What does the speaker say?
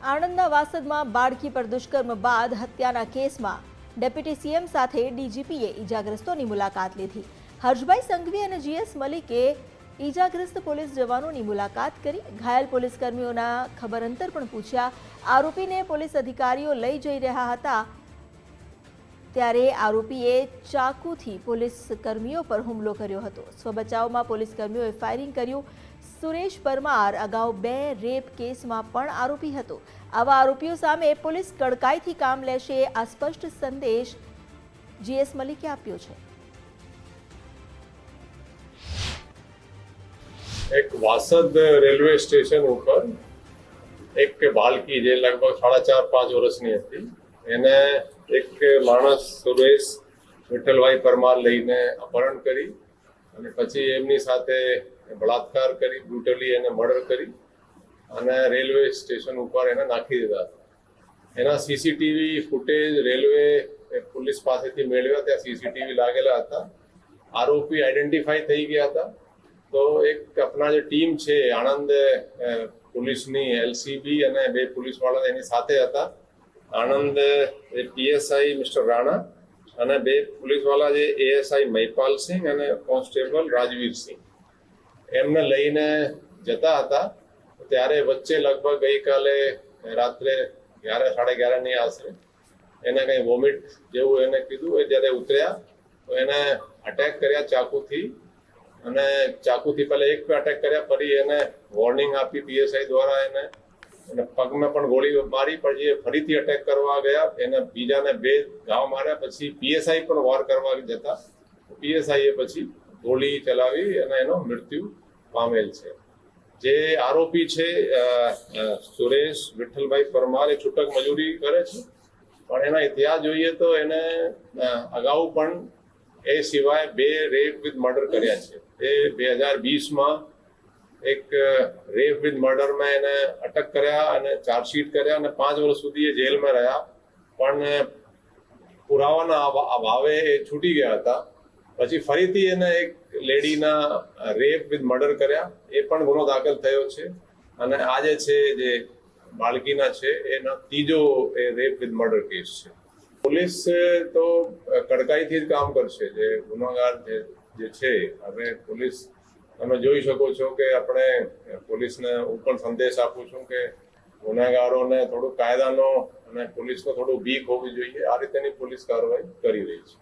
આણંદના વાસદમાં બાળકી પર દુષ્કર્મ બાદ હત્યાના કેસમાં ડેપ્યુટી સીએમ સાથે ડીજીપીએ ઈજાગ્રસ્તોની મુલાકાત લીધી। હર્ષભાઈ સંઘવી અને જીએસ મલિકે ઈજાગ્રસ્ત પોલીસ જવાનોની મુલાકાત કરી। ઘાયલ પોલીસ કર્મીઓના ખબર અંતર પણ પૂછ્યા। આરોપીને પોલીસ અધિકારીઓ લઈ જઈ રહ્યા હતા ત્યારે આરોપીએ ચાકુથી પોલીસ કર્મીઓ પર હુમલો કર્યો હતો। સ્વબચાવમાં પોલીસ કર્મીઓએ ફાયરિંગ કર્યું। સુરેશ પરમાર અગાઉ 2 રેપ કેસમાં પણ આરોપી હતો। આવા આરોપીઓ સામે પોલીસ કડકાઈથી કામ લેશે આ સ્પષ્ટ સંદેશ જીએસ મલિકે આપ્યો છે। एक वासद रेलवे स्टेशन ऊपर एक बालकी जे लगभग 4.5 વર્ષની હતી એને એક માણસ સુરેશ વિઠ્ઠલભાઈ પરમાર લઈને અપહરણ કરી અને પછી એમની સાથે બળાત્કાર કરી, બ્રુટલી એને મર્ડર કરી અને રેલવે સ્ટેશન ઉપર એને નાખી દીધા હતા। એના સીસીટીવી ફૂટેજ રેલવે પોલીસ પાસેથી મેળવ્યા। ત્યાં સીસીટીવી લાગેલા હતા। આરોપી આઈડેન્ટિફાઈ થઈ ગયા હતા। તો એક આપણા જે ટીમ છે આણંદ પોલીસની એલસીબી અને 2 પોલીસવાળા એની સાથે હતા। આણંદ પીએસઆઈ મિસ્ટર રાણા અને 2 પોલીસવાળા જે એએસઆઈ મહિપાલસિંહ અને કોન્સ્ટેબલ રાજવીરસિંહ એમને લઈને જતા હતા। ત્યારે વચ્ચે લગભગ ગઈકાલે રાત્રે 11-11:30ની આશરે એને કંઈ વોમિટ જેવું એને કીધું। એ જ્યારે ઉતર્યા તો એને અટેક કર્યા ચાકુથી અને ચાકુથી પહેલા એક પે અટેક કર્યા, ફરી એને વોર્નિંગ આપી પીએસઆઈ દ્વારા એને પગમાં પણ ગોળી મારી। પછી એ ફરીથી અટેક કરવા ગયા, એને બીજાને 2 ઘાવ માર્યા। પછી પીએસઆઈ પણ વાર કરવા જતા પીએસઆઈએ પછી ગોળી ચલાવી અને એનો મૃત્યુ પામેલ છે। જે આરોપી છે સુરેશ વિઠ્ઠલભાઈ પરમાર એ છૂટક મજૂરી કરે છે, પણ એના ઇતિહાસ જોઈએ તો એને અગાઉ પણ એ સિવાય 2 રેપ વિથ મર્ડર કર્યા છે। એ 2020માં એક રેપ વિથ મર્ડરમાં એને અટક કર્યા અને ચાર્જશીટ કર્યા અને 5 વર્ષ સુધી એ જેલમાં રહ્યા, પણ પુરાવાના અભાવે એ છૂટી ગયા હતા। પછી ફરીથી એને એક લેડીના રેપ વિથ મર્ડર કર્યા, એ પણ ગુનો દાખલ થયો છે અને આજે છે જે બાળકીના છે એના 3જો એ રેપ વિથ મર્ડર કેસ છે। પોલીસ તો કડકાઈથી જ કામ કરશે। જે ગુનેગાર જે છે, હવે પોલીસ તમે જોઈ શકો છો કે આપણે પોલીસને હું પણ સંદેશ આપું છું કે ગુનેગારોને થોડું કાયદાનો અને પોલીસનો થોડું બીક હોવી જોઈએ। આ રીતેની પોલીસ કાર્યવાહી કરી રહી છે।